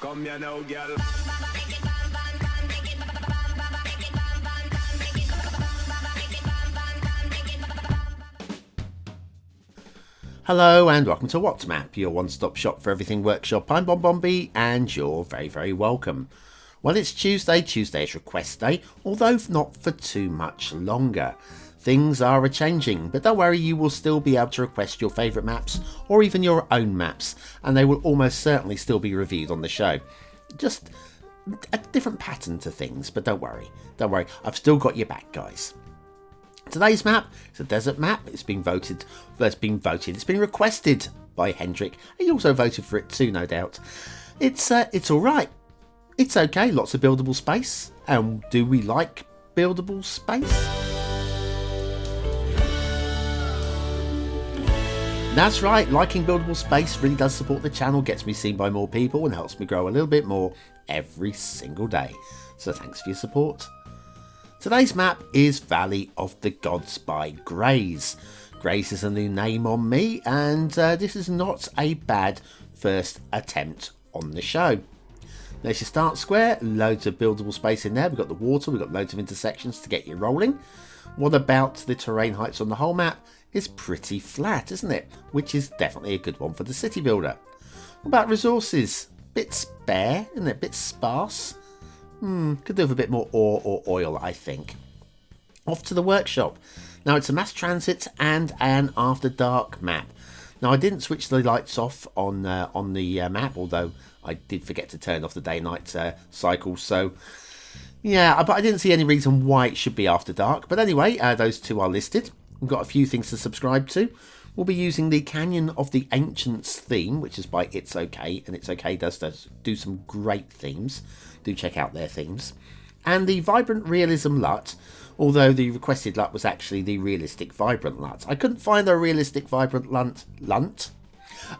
Come here now, girl. Hello and welcome to What's Map, your one-stop shop for everything workshop. I'm BonBonB and you're very, very welcome. Well, it's Tuesday. Tuesday is request day, although not for too much longer. Things are a-changing, but don't worry, you will still be able to request your favourite maps or even your own maps, and they will almost certainly still be reviewed on the show. Just a different pattern to things, but don't worry, I've still got your back, guys. Today's map is a desert map. It's been requested by Hendrik. He also voted for it too, no doubt. It's all right. It's okay. Lots of buildable space. And do we like buildable space? That's right. Liking buildable space really does support the channel, gets me seen by more people, and helps me grow a little bit more every single day. So thanks for your support. Today's map is Valley of the Gods by Graze. Graze is a new name on me, and this is not a bad first attempt on the show. There's your start square, loads of buildable space in there. We've got the water, we've got loads of intersections to get you rolling. What about the terrain heights on the whole map? Is pretty flat, isn't it? Which is definitely a good one for the city builder. What about resources? Bit spare, isn't it? Bit sparse. Could do with a bit more ore or oil, I think. Off to the workshop. Now it's a mass transit and an after dark map. Now I didn't switch the lights off on the map, although I did forget to turn off the day-night cycle. So yeah, but I didn't see any reason why it should be after dark. But anyway, those two are listed. We've got a few things to subscribe to. We'll be using the Canyon of the Ancients theme, which is by It's Okay, and It's Okay does do some great themes. Do check out their themes. And the Vibrant Realism LUT, although the requested LUT was actually the Realistic Vibrant LUT. I couldn't find a Realistic Vibrant LUT.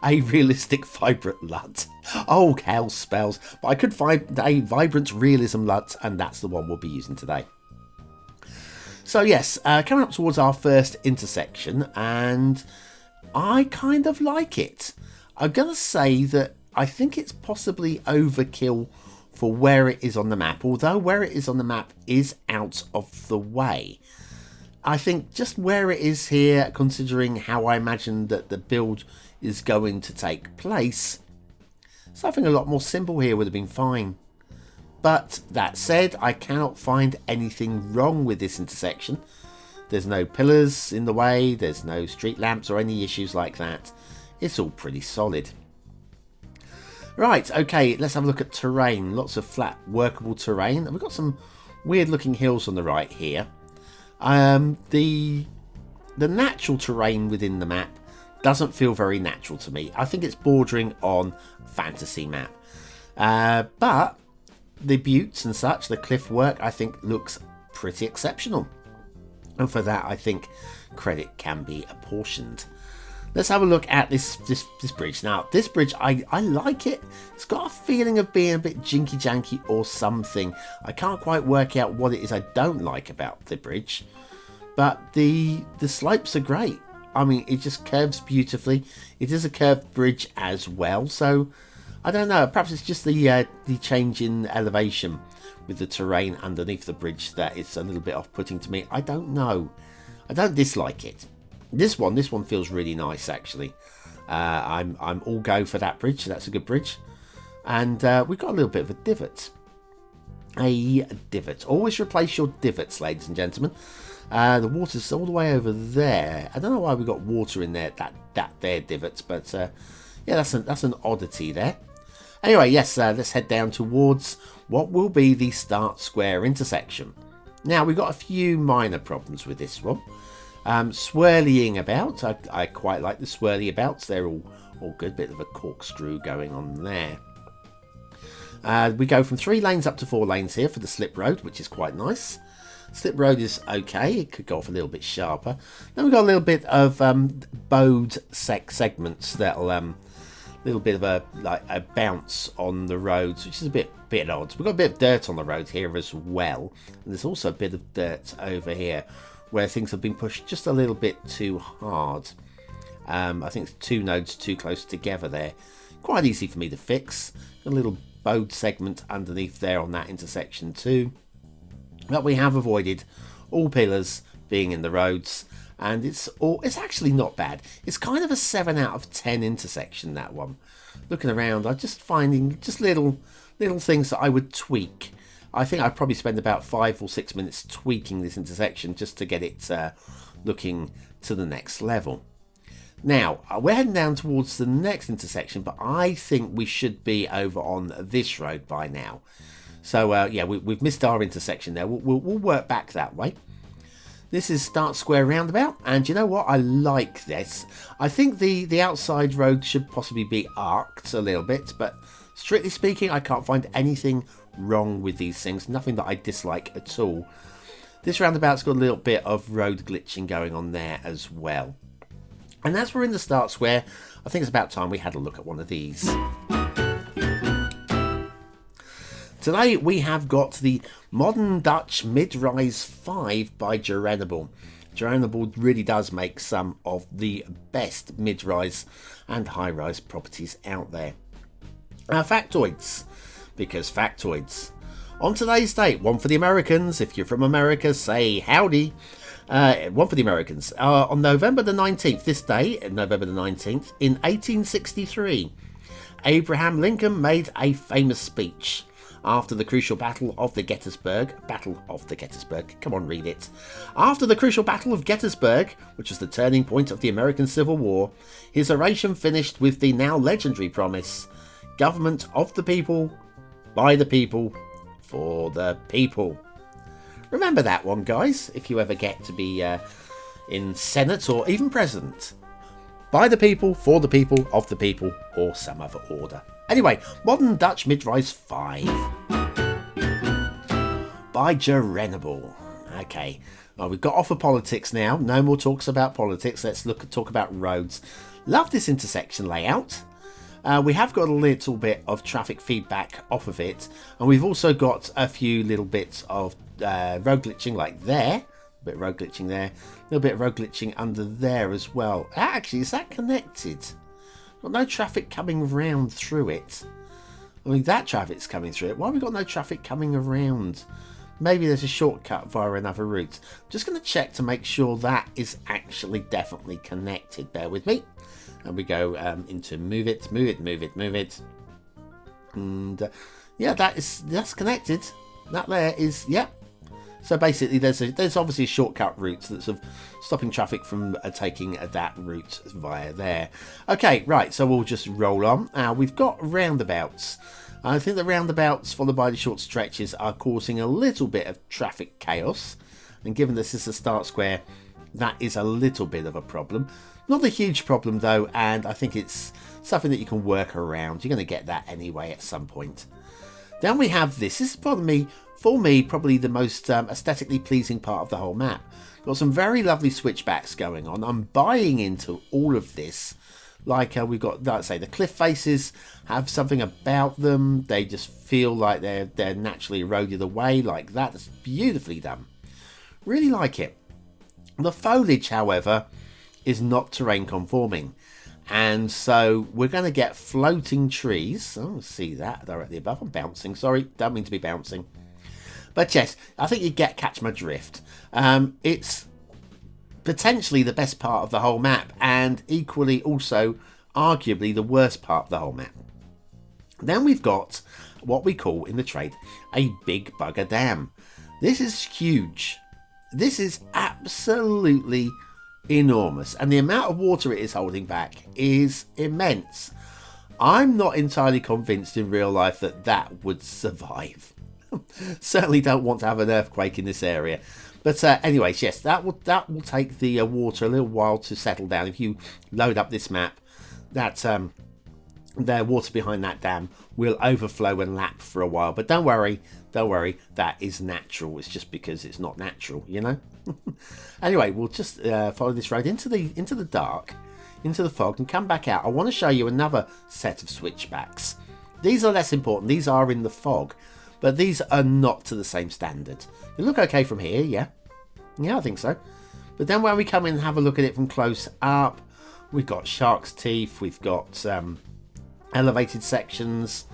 A Realistic Vibrant LUT. Oh, hell spells. But I could find a Vibrant Realism LUT, and that's the one we'll be using today. So yes, coming up towards our first intersection, and I kind of like it. I'm going to say that I think it's possibly overkill for where it is on the map, although where it is on the map is out of the way. I think just where it is here, considering how I imagine that the build is going to take place, something a lot more simple here would have been fine. But that said, I cannot find anything wrong with this intersection. There's no pillars in the way, there's no street lamps or any issues like that. It's all pretty solid. Right, okay, let's have a look at terrain. Lots of flat, workable terrain. We've got some weird looking hills on the right here. The natural terrain within the map doesn't feel very natural to me. I think it's bordering on fantasy map. But the buttes and such, the cliff work, I think looks pretty exceptional. And for that, I think credit can be apportioned. Let's have a look at this bridge. Now, this bridge, I like it. It's got a feeling of being a bit jinky-janky or something. I can't quite work out what it is I don't like about the bridge. But the slopes are great. I mean, it just curves beautifully. It is a curved bridge as well, so I don't know. Perhaps it's just the change in elevation with the terrain underneath the bridge that is a little bit off-putting to me. I don't know. I don't dislike it. This one feels really nice actually. I'm all go for that bridge. That's a good bridge, and we've got a little bit of a divot. A divot. Always replace your divots, ladies and gentlemen. The water's all the way over there. I don't know why we got water in there. That there divots, but yeah, that's an oddity there. Anyway, yes, let's head down towards what will be the start square intersection. Now, we've got a few minor problems with this one. Swirlying about. I quite like the swirly abouts. They're all good. Bit of a corkscrew going on there. We go from 3 lanes up to 4 lanes here for the slip road, which is quite nice. Slip road is okay. It could go off a little bit sharper. Then we've got a little bit of bowed segments that'll little bit of a bounce on the roads, which is a bit odd. We've got a bit of dirt on the road here as well, and there's also a bit of dirt over here where things have been pushed just a little bit too hard. I think it's 2 nodes too close together there. Quite easy for me to fix. A little bowed segment underneath there on that intersection too. But we have avoided all pillars being in the roads, and it's actually not bad. It's kind of a 7 out of 10 intersection, that one. Looking around, I'm just finding just little things that I would tweak. I think I'd probably spend about 5 or 6 minutes tweaking this intersection just to get it looking to the next level. Now, we're heading down towards the next intersection, but I think we should be over on this road by now. So, yeah, we've missed our intersection there. We'll work back that way. This is Start Square Roundabout, and you know what? I like this. I think the outside road should possibly be arced a little bit, but strictly speaking, I can't find anything wrong with these things. Nothing that I dislike at all. This roundabout's got a little bit of road glitching going on there as well. And as we're in the Start Square, I think it's about time we had a look at one of these. Today we have got the Modern Dutch Midrise 5 by Jerenable. Jerenable really does make some of the best mid-rise and high-rise properties out there. Factoids, because factoids. On today's date, one for the Americans. If you're from America, say howdy. One for the Americans. On November the 19th, this day, November the 19th, in 1863, Abraham Lincoln made a famous speech after the crucial Battle of the Gettysburg. Come on, read it. After the crucial Battle of Gettysburg, which was the turning point of the American Civil War, his oration finished with the now legendary promise, government of the people, by the people, for the people. Remember that one, guys, if you ever get to be in Senate or even President. By the people, for the people, of the people, or some other order. Anyway, Modern Dutch Midrise 5 by Jerenable. Okay, well, we've got off of politics now. No more talks about politics. Let's talk about roads. Love this intersection layout. We have got a little bit of traffic feedback off of it, and we've also got a few little bits of road glitching, like there. A bit of road glitching there. A little bit of road glitching under there as well. Actually, is that connected? Got no traffic coming round through it. I mean, that traffic's coming through it. Why have we got no traffic coming around? Maybe there's a shortcut via another route. Just going to check to make sure that is actually definitely connected. Bear with me. And we go into move it. And yeah, that's connected. That there is, yeah. So basically, there's obviously a shortcut route that's of stopping traffic from taking that route via there. Okay, right. So we'll just roll on. We've got roundabouts. I think the roundabouts followed by the short stretches are causing a little bit of traffic chaos. And given this is a Start Square, that is a little bit of a problem. Not a huge problem though, and I think it's something that you can work around. You're going to get that anyway at some point. Then we have this. This is for me, probably the most aesthetically pleasing part of the whole map. Got some very lovely switchbacks going on. I'm buying into all of this. Like we've got, let's say, the cliff faces have something about them. They just feel like they're naturally eroded away like that. That's beautifully done. Really like it. The foliage, however, is not terrain conforming. And so we're going to get floating trees. Oh, see that directly above. I'm bouncing. Sorry, don't mean to be bouncing. But yes, I think you catch my drift. It's potentially the best part of the whole map, and equally also arguably the worst part of the whole map. Then we've got what we call in the trade a big bugger dam. This is huge. This is absolutely enormous, and the amount of water it is holding back is immense. I'm not entirely convinced in real life that would survive. Certainly don't want to have an earthquake in this area. But anyways, yes, that will take the water a little while to settle down. If you load up this map, that the water behind that dam will overflow and lap for a while. But don't worry, that is natural. It's just because it's not natural, you know. Anyway, we'll just follow this road into the dark, into the fog, and come back out. I want to show you another set of switchbacks. These are less important. These are in the fog, but these are not to the same standard. They look okay from here, yeah, I think so. But then when we come in and have a look at it from close up, we've got shark's teeth, we've got elevated sections,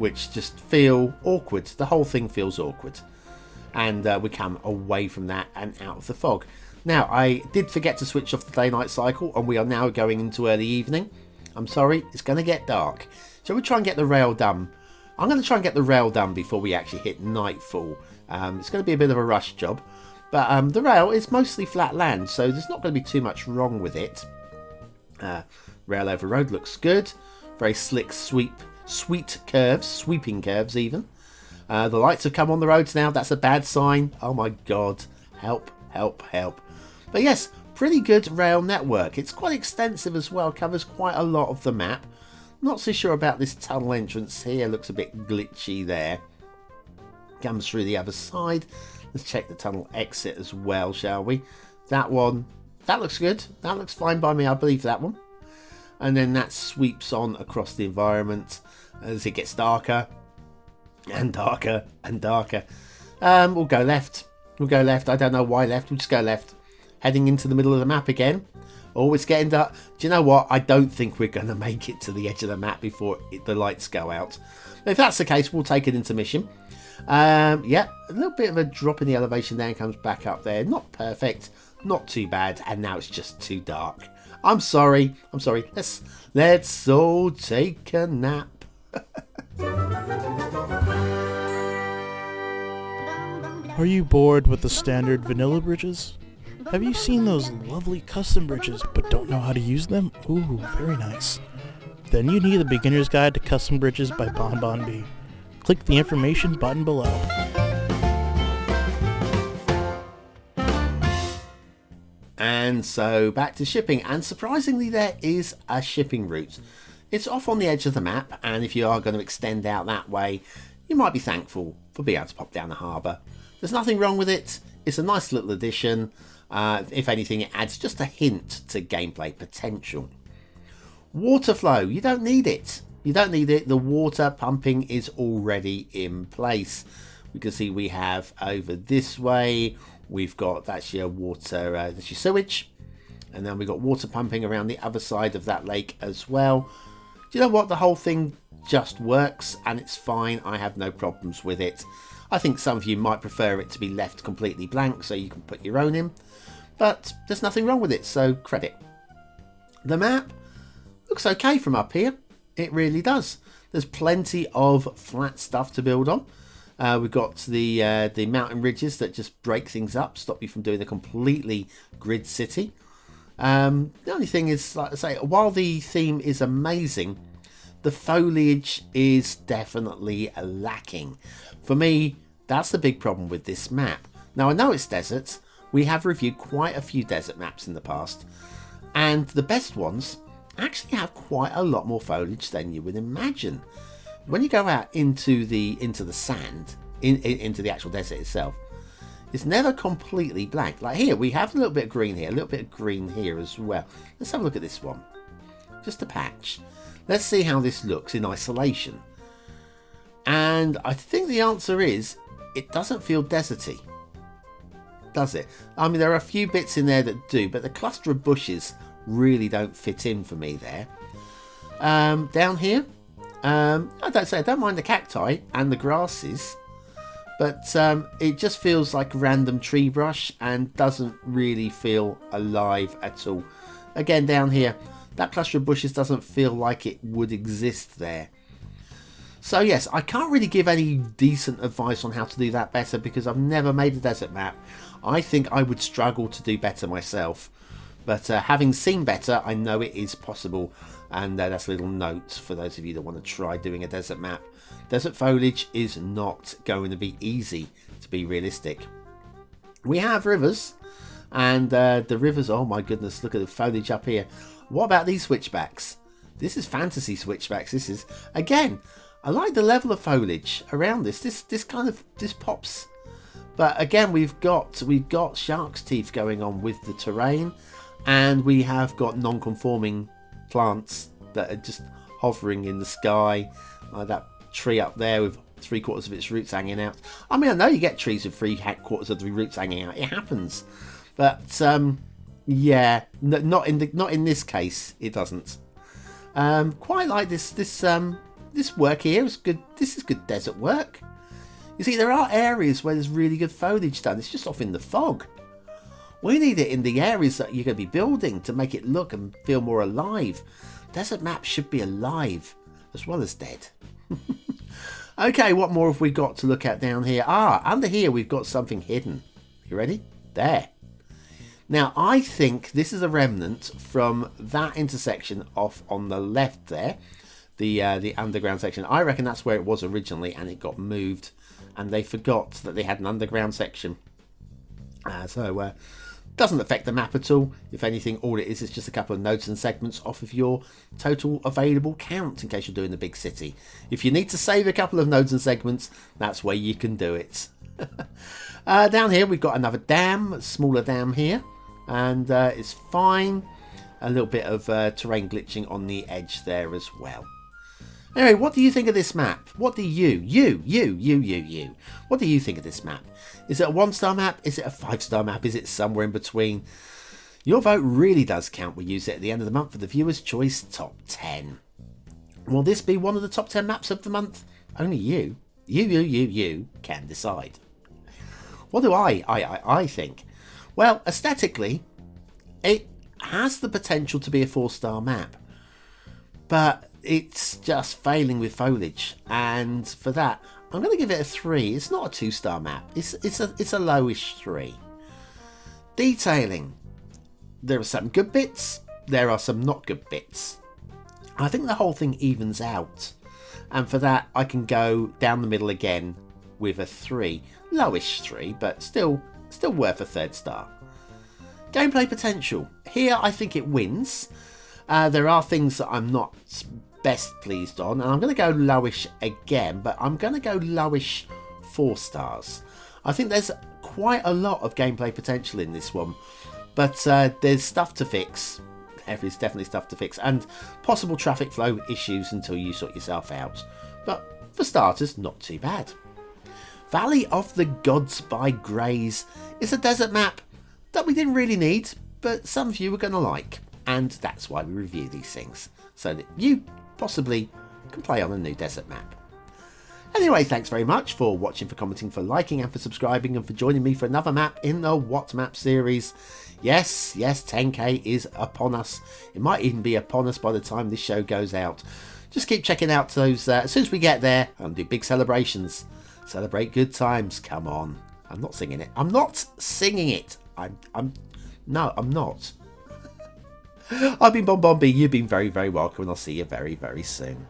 which just feel awkward. The whole thing feels awkward. And we come away from that and out of the fog. Now, I did forget to switch off the day-night cycle, and we are now going into early evening. I'm sorry, it's going to get dark. Shall we try and get the rail done? I'm going to try and get the rail done before we actually hit nightfall. It's going to be a bit of a rush job. But the rail is mostly flat land, so there's not going to be too much wrong with it. Rail over road looks good. Very slick, sweet curves, sweeping curves even. The lights have come on the roads now. That's a bad sign. Oh my god. Help, help, help. But yes, pretty good rail network. It's quite extensive as well. Covers quite a lot of the map. Not so sure about this tunnel entrance here. Looks a bit glitchy there. Comes through the other side. Let's check the tunnel exit as well, shall we? That one, that looks good. That looks fine by me. I believe that one. And then that sweeps on across the environment as it gets darker and darker and darker. We'll go left. We'll go left. I don't know why left. We'll just go left. Heading into the middle of the map again. Oh, it's getting dark. Do you know what? I don't think we're going to make it to the edge of the map before the lights go out. If that's the case, we'll take an intermission. Yeah, a little bit of a drop in the elevation there and comes back up there. Not perfect. Not too bad. And now it's just too dark. I'm sorry. I'm sorry. Let's all take a nap. Are you bored with the standard vanilla bridges? Have you seen those lovely custom bridges but don't know how to use them? Ooh, very nice. Then you need the Beginner's Guide to Custom Bridges by BonBonB. Click the information button below. And so back to shipping, and surprisingly there is a shipping route. It's off on the edge of the map, and if you are going to extend out that way, you might be thankful for being able to pop down the harbour. There's nothing wrong with it. It's a nice little addition. If anything, it adds just a hint to gameplay potential. Water flow, you don't need it. You don't need it. The water pumping is already in place. We can see we have over this way, we've got that's your water, that's your sewage. And then we've got water pumping around the other side of that lake as well. Do you know what? The whole thing just works and it's fine. I have no problems with it. I think some of you might prefer it to be left completely blank so you can put your own in. But there's nothing wrong with it, so credit. The map looks okay from up here. It really does. There's plenty of flat stuff to build on. We've got the mountain ridges that just break things up, stop you from doing a completely grid city. The only thing is, like I say, while the theme is amazing, the foliage is definitely lacking. For me, that's the big problem with this map. Now, I know it's deserts. We have reviewed quite a few desert maps in the past, and the best ones actually have quite a lot more foliage than you would imagine. When you go out into the sand, into the actual desert itself, it's never completely blank. Like here, we have a little bit of green here, a little bit of green here as well. Let's have a look at this one. Just a patch. Let's see how this looks in isolation. And I think the answer is, it doesn't feel deserty. Does it? I mean, there are a few bits in there that do, but the cluster of bushes really don't fit in for me there. Down here, I don't mind the cacti and the grasses, but it just feels like random tree brush and doesn't really feel alive at all. Again, down here, that cluster of bushes doesn't feel like it would exist there. So yes, I can't really give any decent advice on how to do that better because I've never made a desert map. I think I would struggle to do better myself. But having seen better, I know it is possible. And that's a little note for those of you that want to try doing a desert map. Desert foliage is not going to be easy, to be realistic. We have rivers. And the rivers, oh my goodness, look at the foliage up here. What about these switchbacks? This is fantasy switchbacks. This is, again, I like the level of foliage around this. This pops. But again, we've got shark's teeth going on with the terrain, and we have got non-conforming plants that are just hovering in the sky, like that tree up there with 3/4 of its roots hanging out. I mean, I know you get trees with 3/4 of the roots hanging out. It happens, but yeah, not in this case. It doesn't. Quite like this this work here is good. This is good desert work. You see, there are areas where there's really good foliage done. It's just off in the fog. We need it in the areas that you're going to be building to make it look and feel more alive. Desert maps should be alive as well as dead. Okay, what more have we got to look at down here? Under here we've got something hidden. You ready? There. Now, I think this is a remnant from that intersection off on the left there. The underground section. I reckon that's where it was originally and it got moved. And they forgot that they had an underground section. Doesn't affect the map at all. If anything, all it is just a couple of nodes and segments off of your total available count in case you're doing the big city. If you need to save a couple of nodes and segments, that's where you can do it. Down here we've got another dam, a smaller dam here, and it's fine. A little bit of terrain glitching on the edge there as well. Anyway, what do you think of this map? What do you, what do you think of this map? Is it a 1-star map? Is it a 5-star map? Is it somewhere in between? Your vote really does count. We use it at the end of the month for the Viewer's Choice Top 10. Will this be one of the top 10 maps of the month? Only you can decide. What do I think? Well, aesthetically, it has the potential to be a 4-star map. But it's just failing with foliage, and for that I'm going to give it a 3. It's not a 2-star map. It's a lowish 3. Detailing. There are some good bits. There are some not good bits. I think the whole thing evens out, and for that I can go down the middle again with a 3. Lowish 3, but still worth a 3rd star. Gameplay potential. Here I think it wins. There are things that I'm not best pleased on, and I'm going to go lowish again, but I'm going to go lowish 4 stars. I think there's quite a lot of gameplay potential in this one, but there's stuff to fix. There is definitely stuff to fix, and possible traffic flow issues until you sort yourself out. But for starters, not too bad. Valley of the Gods by Grays is a desert map that we didn't really need, but some of you are going to like. And that's why we review these things, so that you possibly can play on a new desert map. Anyway, thanks very much for watching, for commenting, for liking and for subscribing, and for joining me for another map in the What Map series. Yes, 10k is upon us. It might even be upon us by the time this show goes out. Just keep checking out those as soon as we get there, and do big celebrations. Celebrate good times, come on. I'm not singing it. I'm not singing it. I'm not. I've been BonBonB, you've been very, very welcome, and I'll see you very, very soon.